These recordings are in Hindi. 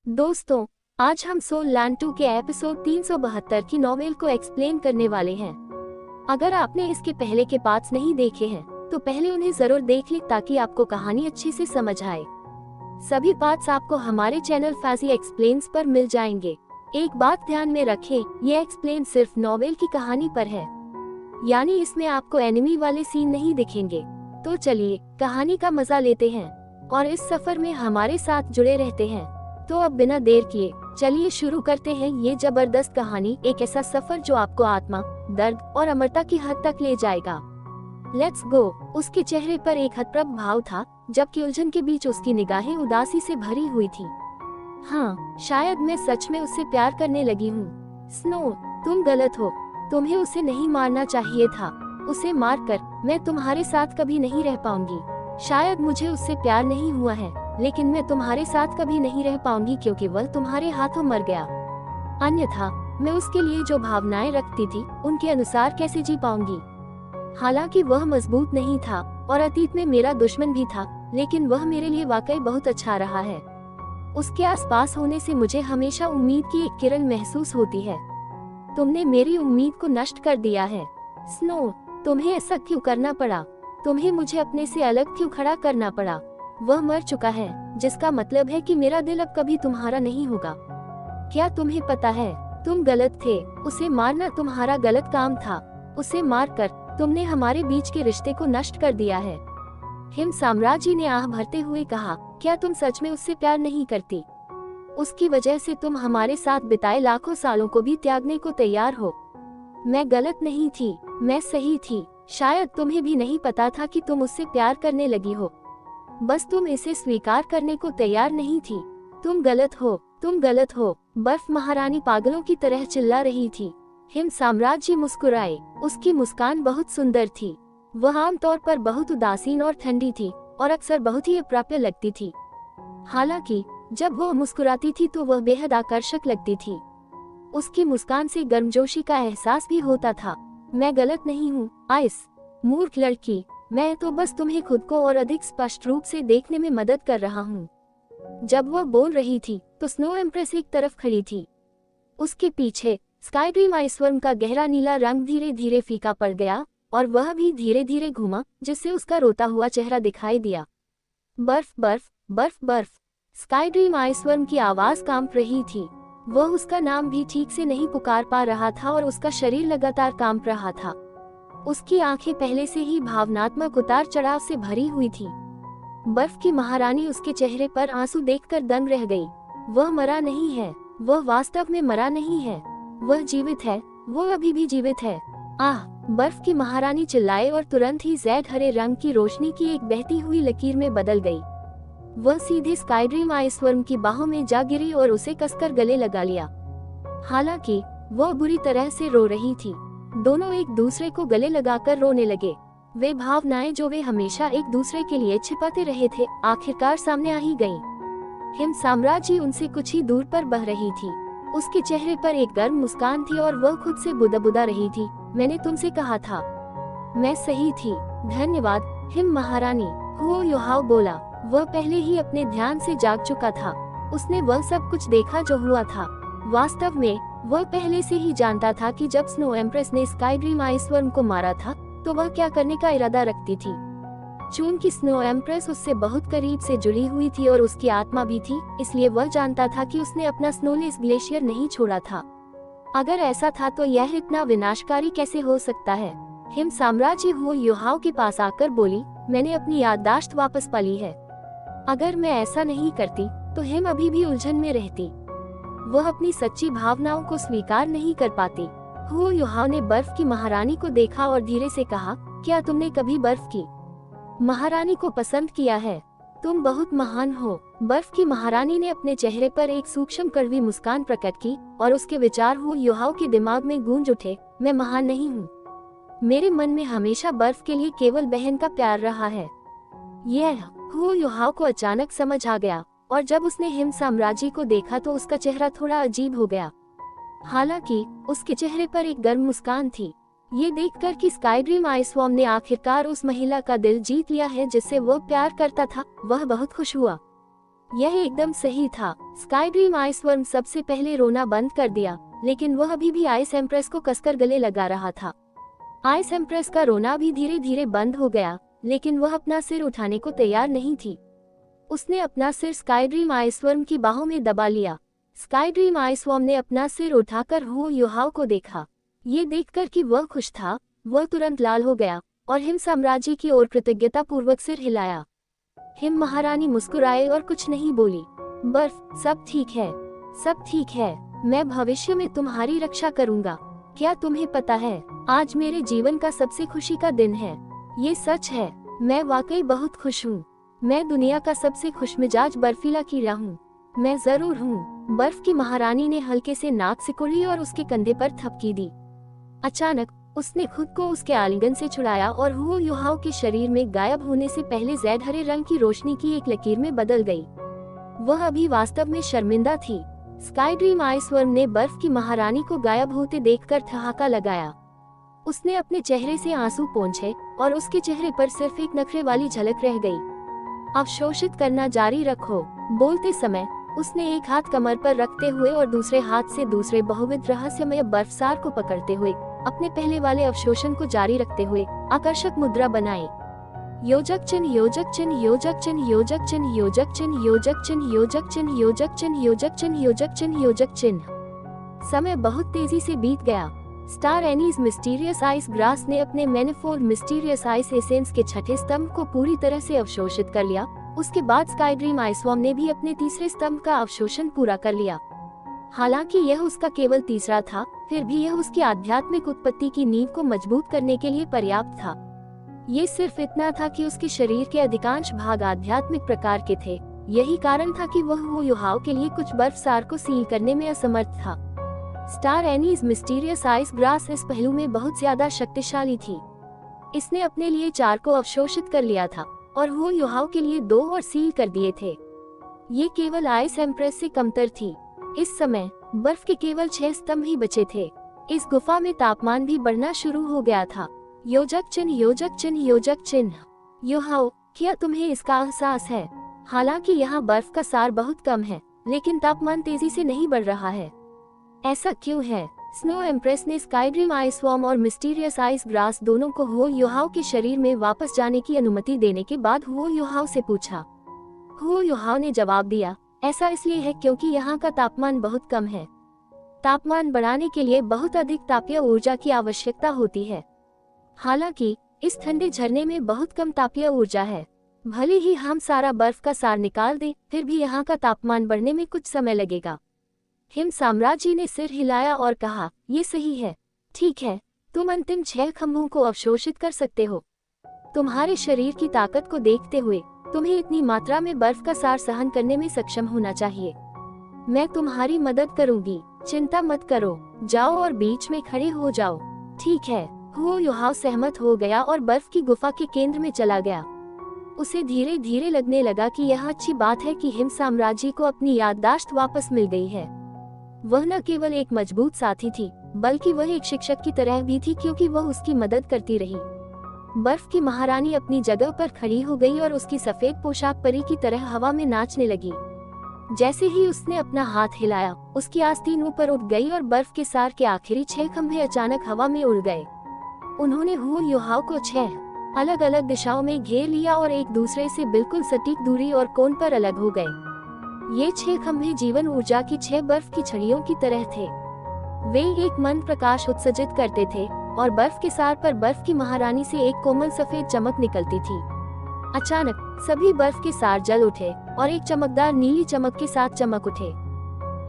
दोस्तों, आज हम सोल लैंड 2 के एपिसोड 372 की नॉवेल को एक्सप्लेन करने वाले हैं। अगर आपने इसके पहले के पार्ट्स नहीं देखे हैं, तो पहले उन्हें जरूर देख लें ताकि आपको कहानी अच्छे से समझ आए। सभी पार्ट्स आपको हमारे चैनल फैजी एक्सप्लेन्स पर मिल जाएंगे। एक बात ध्यान में रखें, ये एक्सप्लेन सिर्फ नॉवेल की कहानी पर है, यानी इसमें आपको एनिमी वाले सीन नहीं दिखेंगे। तो चलिए कहानी का मजा लेते हैं और इस सफर में हमारे साथ जुड़े रहते हैं। तो अब बिना देर किए चलिए शुरू करते हैं ये जबरदस्त कहानी, एक ऐसा सफर जो आपको आत्मा, दर्द और अमरता की हद तक ले जाएगा। Let's go. उसके चेहरे पर एक हतप्रभ भाव था, जबकि उलझन के बीच उसकी निगाहें उदासी से भरी हुई थी। हाँ, शायद मैं सच में उससे प्यार करने लगी हूँ। स्नो, तुम गलत हो। तुम्हें उसे नहीं मारना चाहिए था। उसे मारकर मैं तुम्हारे साथ कभी नहीं रह पाऊंगी। शायद मुझे उससे प्यार नहीं हुआ है, लेकिन मैं तुम्हारे साथ कभी नहीं रह पाऊंगी क्योंकि वह तुम्हारे हाथों मर गया। अन्यथा मैं उसके लिए जो भावनाएं रखती थी उनके अनुसार कैसे जी पाऊंगी। हालांकि वह मजबूत नहीं था और अतीत में मेरा दुश्मन भी था, लेकिन वह मेरे लिए वाकई बहुत अच्छा रहा है। उसके आसपास होने से मुझे हमेशा उम्मीद की एक किरण महसूस होती है। तुमने मेरी उम्मीद को नष्ट कर दिया है। स्नो, तुम्हें ऐसा क्यों करना पड़ा? तुम्हें मुझे अपने से अलग क्यों खड़ा करना पड़ा? वह मर चुका है, जिसका मतलब है कि मेरा दिल अब कभी तुम्हारा नहीं होगा। क्या तुम्हें पता है, तुम गलत थे। उसे मारना तुम्हारा गलत काम था। उसे मारकर तुमने हमारे बीच के रिश्ते को नष्ट कर दिया है। हिम साम्राज्य ने आह भरते हुए कहा, क्या तुम सच में उससे प्यार नहीं करती? उसकी वजह से तुम हमारे साथ बिताए लाखों सालों को भी त्यागने को तैयार हो। मैं गलत नहीं थी, मैं सही थी। शायद तुम्हें भी नहीं पता था कि तुम उससे प्यार करने लगी हो, बस तुम इसे स्वीकार करने को तैयार नहीं थी। तुम गलत हो, तुम गलत हो। बर्फ महारानी पागलों की तरह चिल्ला रही थी। हिम साम्राज्य मुस्कुराए। उसकी मुस्कान बहुत सुंदर थी। वह आमतौर पर बहुत उदासीन और ठंडी थी और अक्सर बहुत ही अप्राप्य लगती थी। हालांकि जब वह मुस्कुराती थी तो वह बेहद आकर्षक लगती थी। उसकी मुस्कान से गर्मजोशी का एहसास भी होता था। मैं गलत नहीं हूँ, आइस। मूर्ख लड़की, मैं तो बस तुम्हें खुद को और अधिक स्पष्ट रूप से देखने में मदद कर रहा हूँ। जब वह बोल रही थी तो स्नो एम्प्रेस एक तरफ खड़ी थी। उसके पीछे स्काई ड्रीम आइसवर्म का गहरा नीला रंग धीरे धीरे फीका पड़ गया और वह भी धीरे धीरे घूमा, जिससे उसका रोता हुआ चेहरा दिखाई दिया। बर्फ बर्फ बर्फ बर्फ। स्काई ड्रीम आइसवर्म की आवाज कांप रही थी। वह उसका नाम भी ठीक से नहीं पुकार पा रहा था और उसका शरीर लगातार कांप रहा था। उसकी आंखें पहले से ही भावनात्मक उतार चढ़ाव से भरी हुई थी। बर्फ की महारानी उसके चेहरे पर आंसू देखकर दंग रह गई। वह मरा नहीं है, वह वास्तव में मरा नहीं है। वह जीवित है, वह अभी भी जीवित है। आह! बर्फ की महारानी चिल्लाए और तुरंत ही जैड हरे रंग की रोशनी की एक बहती हुई लकीर में बदल गई। वह सीधे स्काई ड्रीम आइसवर्म की बाहों में जा गिरी और उसे कसकर गले लगा लिया। हालांकि वह बुरी तरह से रो रही थी। दोनों एक दूसरे को गले लगाकर रोने लगे। वे भावनाएं जो वे हमेशा एक दूसरे के लिए छिपाते रहे थे, आखिरकार सामने आ ही गईं। हिम साम्राज्य उनसे कुछ ही दूर पर बह रही थी। उसके चेहरे पर एक गर्म मुस्कान थी और वह खुद से बुदबुदा रही थी, मैंने तुमसे कहा था, मैं सही थी। धन्यवाद हिम महारानी, हुओ युहाओ बोला। वह पहले ही अपने ध्यान से जाग चुका था। उसने वह सब कुछ देखा जो हुआ था। वास्तव में वह पहले से ही जानता था कि जब स्नो एम्प्रेस ने स्काई ड्रीम आइसवर्म को मारा था तो वह क्या करने का इरादा रखती थी। चूंकि स्नो एम्प्रेस उससे बहुत करीब से जुड़ी हुई थी और उसकी आत्मा भी थी, इसलिए वह जानता था कि उसने अपना स्नोलेस ग्लेशियर नहीं छोड़ा था। अगर ऐसा था तो यह इतना विनाशकारी कैसे हो सकता है? हिम साम्राज्य हुओ युहाओ के पास आकर बोली, मैंने अपनी याददाश्त वापस पा ली है। अगर मैं ऐसा नहीं करती तो हिम अभी भी उलझन में रहती। वह अपनी सच्ची भावनाओं को स्वीकार नहीं कर पाती। हुओ युहाओ ने बर्फ की महारानी को देखा और धीरे से कहा, क्या तुमने कभी बर्फ की महारानी को पसंद किया है? तुम बहुत महान हो। बर्फ की महारानी ने अपने चेहरे पर एक सूक्ष्म कड़वी मुस्कान प्रकट की और उसके विचार हुओ युहाओ के दिमाग में गूंज उठे, मैं महान नहीं हूँ। मेरे मन में हमेशा बर्फ के लिए केवल बहन का प्यार रहा है। यह हुओ युहाओ को अचानक समझ आ गया और जब उसने हिम साम्राज्य को देखा तो उसका चेहरा थोड़ा अजीब हो गया। हालांकि उसके चेहरे पर एक गर्म मुस्कान थी। ये देखकर कि स्काई ड्रीम आइसवर्म ने आखिरकार उस महिला का दिल जीत लिया है जिससे वह प्यार करता था, वह बहुत खुश हुआ। यह एकदम सही था। स्काई ड्रीम आइस वर्म सबसे पहले रोना बंद कर दिया, लेकिन वह अभी भी आइस एम्प्रेस को कसकर गले लगा रहा था। आइस एम्प्रेस का रोना भी धीरे धीरे बंद हो गया, लेकिन वह अपना सिर उठाने को तैयार नहीं थी। उसने अपना सिर स्काई ड्रीम आइस वर्म की बाहों में दबा लिया। स्काई ड्रीम आइस वर्म ने अपना सिर उठाकर हू युहाओ को देखा। ये देखकर कि वह खुश था, वह तुरंत लाल हो गया और हिम साम्राज्य की ओर कृतज्ञता पूर्वक सिर हिलाया। हिम महारानी मुस्कुराए और कुछ नहीं बोली। बर्फ, सब ठीक है, सब ठीक है, मैं भविष्य में तुम्हारी रक्षा करूंगा। क्या तुम्हें पता है, आज मेरे जीवन का सबसे खुशी का दिन है। ये सच है, मैं वाकई बहुत खुश हूँ। मैं दुनिया का सबसे खुशमिजाज बर्फीला कीड़ा हूँ। मैं जरूर हूँ। बर्फ की महारानी ने हल्के से नाक सिकुड़ी और उसके कंधे पर थपकी दी। अचानक उसने खुद को उसके आलिंगन से छुड़ाया और हू युहाओ के शरीर में गायब होने से पहले जैद हरे रंग की रोशनी की एक लकीर में बदल गई। वह अभी वास्तव में शर्मिंदा थी। स्काई ड्रीम आइस वर्म ने बर्फ की महारानी को गायब होते देखकर ठहाका लगाया। उसने अपने चेहरे से आंसू पोंछे और उसके चेहरे पर सिर्फ एक नखरे वाली झलक रह गई। अवशोषित करना जारी रखो। बोलते समय उसने एक हाथ कमर पर रखते हुए और दूसरे हाथ से दूसरे बहुविध रहस्यमय बर्फसार को पकड़ते हुए अपने पहले वाले अवशोषण को जारी रखते हुए आकर्षक मुद्रा बनाई। योजक चिन्ह, योजक चिन्ह, योजक चिन्ह, योजक चिन्ह, योजक चिन्ह, योजक चिन्ह, योजक चिन्ह, योजक चिन्ह, योजक चिन्ह, योजक चिन्ह, योजक चिन्ह। समय बहुत तेजी से बीत गया। Star Annie's mysterious ice grass ने अपने मैनिफोल्ड मिस्टीरियस आइस एसेंस के छठे स्तंभ को पूरी तरह से अवशोषित कर लिया। उसके बाद स्काई ड्रीम आइस वर्म ने भी अपने तीसरे स्तंभ का अवशोषण पूरा कर लिया। हालांकि यह उसका केवल तीसरा था, फिर भी यह उसकी आध्यात्मिक उत्पत्ति की नींव को मजबूत करने के लिए पर्याप्त था। ये सिर्फ इतना था कि उसके शरीर के अधिकांश भाग आध्यात्मिक प्रकार के थे। यही कारण था कि वह हू युहाओ के लिए कुछ बर्फसार को सील करने में असमर्थ था। Star Annie's mysterious ice grass इस पहलू में बहुत ज्यादा शक्तिशाली थी। इसने अपने लिए 4 को अवशोषित कर लिया था और हू युहाओ के लिए 2 और सील कर दिए थे। ये केवल आइस एम्प्रेस से कमतर थी। इस समय बर्फ के केवल 6 स्तंभ ही बचे थे। इस गुफा में तापमान भी बढ़ना शुरू हो गया था। योजक चिन्ह, योजक चिन्ह, योजक चिन्ह। युहाओ, क्या तुम्हें इसका एहसास है? हालांकि यहाँ बर्फ का सार बहुत कम है, लेकिन तापमान तेजी से नहीं बढ़ रहा है। ऐसा क्यों है? स्नो एम्प्रेस ने स्काई ड्रीम आइस वर्म और मिस्टीरियस आइस ग्रास दोनों को हू युहाओ के शरीर में वापस जाने की अनुमति देने के बाद हू युहाओ से पूछा। हू युहाओ ने जवाब दिया, ऐसा इसलिए है क्योंकि यहाँ का तापमान बहुत कम है। तापमान बढ़ाने के लिए बहुत अधिक तापीय ऊर्जा की आवश्यकता होती है। हालांकि इस ठंडे झरने में बहुत कम तापीय ऊर्जा है। भले ही हम सारा बर्फ का सार निकाल दें, फिर भी यहाँ का तापमान बढ़ने में कुछ समय लगेगा। हिम साम्राज्य ने सिर हिलाया और कहा, ये सही है। ठीक है, तुम अंतिम 6 खंभों को अवशोषित कर सकते हो। तुम्हारे शरीर की ताकत को देखते हुए तुम्हें इतनी मात्रा में बर्फ का सार सहन करने में सक्षम होना चाहिए। मैं तुम्हारी मदद करूंगी, चिंता मत करो। जाओ और बीच में खड़े हो जाओ। ठीक है। हू युहाओ सहमत हो गया और बर्फ की गुफा के केंद्र में चला गया। उसे धीरे धीरे लगने लगा कि यह अच्छी बात है कि हिम साम्राज्य को अपनी याददाश्त वापस मिल गई है। वह न केवल एक मजबूत साथी थी, बल्कि वह एक शिक्षक की तरह भी थी, क्योंकि वह उसकी मदद करती रही। बर्फ की महारानी अपनी जगह पर खड़ी हो गई और उसकी सफेद पोशाक परी की तरह हवा में नाचने लगी। जैसे ही उसने अपना हाथ हिलाया, उसकी आस्तीन ऊपर उठ गई और बर्फ के सार के आखिरी 6 खंभे अचानक हवा में उड़ गए। उन्होंने हू युहाओ को 6 अलग अलग दिशाओं में घेर लिया और एक दूसरे से बिल्कुल सटीक दूरी और कोण पर अलग हो गए। ये 6 खंभे जीवन ऊर्जा की 6 बर्फ की छड़ियों की तरह थे। वे एक मंद प्रकाश उत्सर्जित करते थे और बर्फ के सार पर बर्फ की महारानी से एक कोमल सफेद चमक निकलती थी। अचानक सभी बर्फ के सार जल उठे और एक चमकदार नीली चमक के साथ चमक उठे।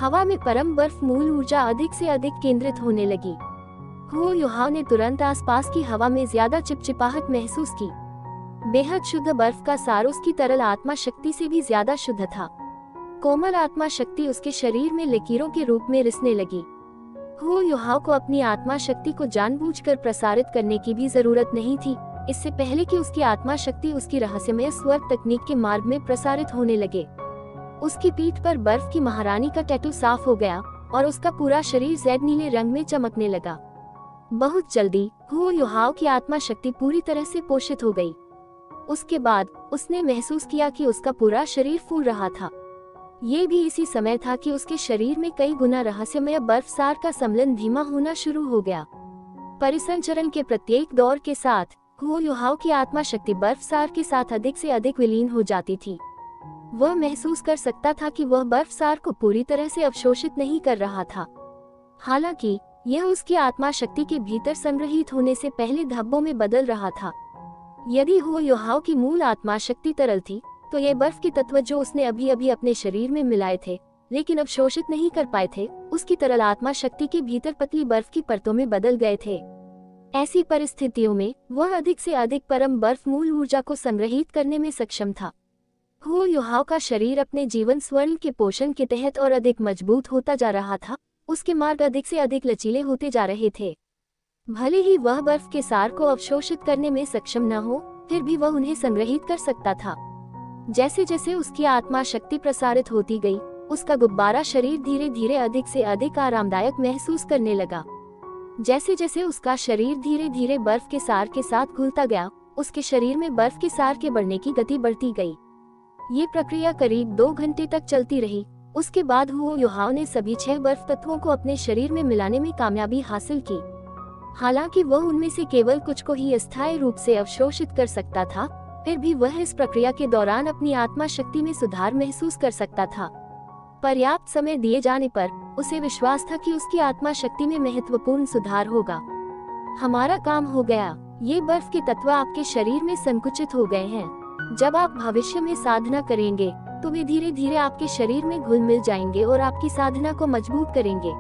हवा में परम बर्फ मूल ऊर्जा अधिक से अधिक केंद्रित होने लगी। हू युहाओ ने तुरंत आसपास की हवा में ज्यादा चिपचिपाहट महसूस की। बेहद शुद्ध बर्फ का सार उसकी तरल आत्मा शक्ति से भी ज्यादा शुद्ध था। कोमल आत्मा शक्ति उसके शरीर में लकीरों के रूप में रिसने लगी। हू युहाओ को अपनी आत्मा शक्ति को जानबूझकर प्रसारित करने की भी जरूरत नहीं थी, इससे पहले कि उसकी आत्मा शक्ति उसकी रहस्यमय स्वर्ग तकनीक के मार्ग में प्रसारित होने लगे। उसकी पीठ पर बर्फ की महारानी का टैटू साफ हो गया और उसका पूरा शरीर जैद नीले रंग में चमकने लगा। बहुत जल्दी हू युहाओ की आत्मा शक्ति पूरी तरह से पोषित हो गई। उसके बाद उसने महसूस किया कि उसका पूरा शरीर फूल रहा था। ये भी इसी समय था कि उसके शरीर में कई गुना रहस्यमय बर्फसार का सम्मिलन धीमा होना शुरू हो गया। परिसंचरण के प्रत्येक दौर के साथ हुओ युहाओ की आत्मा शक्ति बर्फसार के साथ अधिक से अधिक विलीन हो जाती थी। वह महसूस कर सकता था कि वह बर्फसार को पूरी तरह से अवशोषित नहीं कर रहा था, हालांकि यह उसकी आत्मा शक्ति के भीतर संग्रहित होने से पहले धब्बों में बदल रहा था। यदि हुओ युहाओ की मूल आत्मा शक्ति तरल थी, तो ये बर्फ के तत्व जो उसने अभी अभी अपने शरीर में मिलाए थे लेकिन अवशोषित नहीं कर पाए थे, उसकी तरल आत्मा शक्ति के भीतर पतली बर्फ की परतों में बदल गए थे। ऐसी परिस्थितियों में वह अधिक से अधिक परम बर्फ मूल ऊर्जा को संग्रहित करने में सक्षम था। हुओ युहाओ का शरीर अपने जीवन स्वर्ण के पोषण के तहत और अधिक मजबूत होता जा रहा था। उसके मार्ग अधिक से अधिक लचीले होते जा रहे थे। भले ही वह बर्फ के सार को अवशोषित करने में सक्षम न हो, फिर भी वह उन्हें संग्रहित कर सकता था। जैसे जैसे उसकी आत्मा शक्ति प्रसारित होती गई, उसका गुब्बारा शरीर धीरे धीरे अधिक से अधिक आरामदायक महसूस करने लगा। जैसे जैसे उसका शरीर धीरे धीरे बर्फ के सार के साथ घुलता गया, उसके शरीर में बर्फ के सार के बढ़ने की गति बढ़ती गई। ये प्रक्रिया करीब 2 घंटे तक चलती रही। उसके बाद हुओ युहाओ ने सभी 6 बर्फ तत्वों को अपने शरीर में मिलाने में कामयाबी हासिल की। हालांकि वह उनमें से केवल कुछ को ही अस्थायी रूप से अवशोषित कर सकता था, फिर भी वह इस प्रक्रिया के दौरान अपनी आत्मा शक्ति में सुधार महसूस कर सकता था। पर्याप्त समय दिए जाने पर उसे विश्वास था कि उसकी आत्मा शक्ति में महत्वपूर्ण सुधार होगा। हमारा काम हो गया। ये बर्फ के तत्व आपके शरीर में संकुचित हो गए हैं। जब आप भविष्य में साधना करेंगे तो वे धीरे धीरे आपके शरीर में घुल मिल जाएंगे और आपकी साधना को मजबूत करेंगे।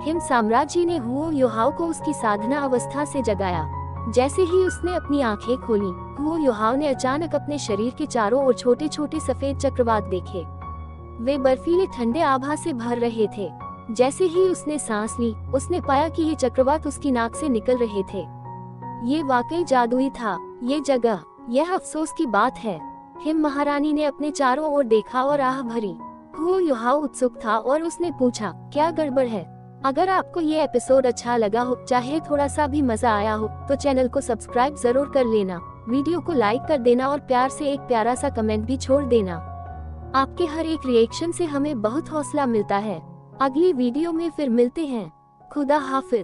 हिम साम्राज्य ने हुओ युहाओ को उसकी साधना अवस्था से जगाया। जैसे ही उसने अपनी आंखें खोली, हुओ युहाओ ने अचानक अपने शरीर के चारों ओर छोटे छोटे सफेद चक्रवात देखे। वे बर्फीले ठंडे आभा से भर रहे थे। जैसे ही उसने सांस ली, उसने पाया कि ये चक्रवात उसकी नाक से निकल रहे थे। ये वाकई जादुई था। ये जगह, यह अफसोस की बात है। हिम महारानी ने अपने चारों ओर देखा और आह भरी। हुओ युहाओ उत्सुक था और उसने पूछा, क्या गड़बड़ है? अगर आपको ये एपिसोड अच्छा लगा हो, चाहे थोड़ा सा भी मजा आया हो, तो चैनल को सब्सक्राइब जरूर कर लेना, वीडियो को लाइक कर देना और प्यार से एक प्यारा सा कमेंट भी छोड़ देना। आपके हर एक रिएक्शन से हमें बहुत हौसला मिलता है। अगली वीडियो में फिर मिलते हैं। खुदा हाफिज।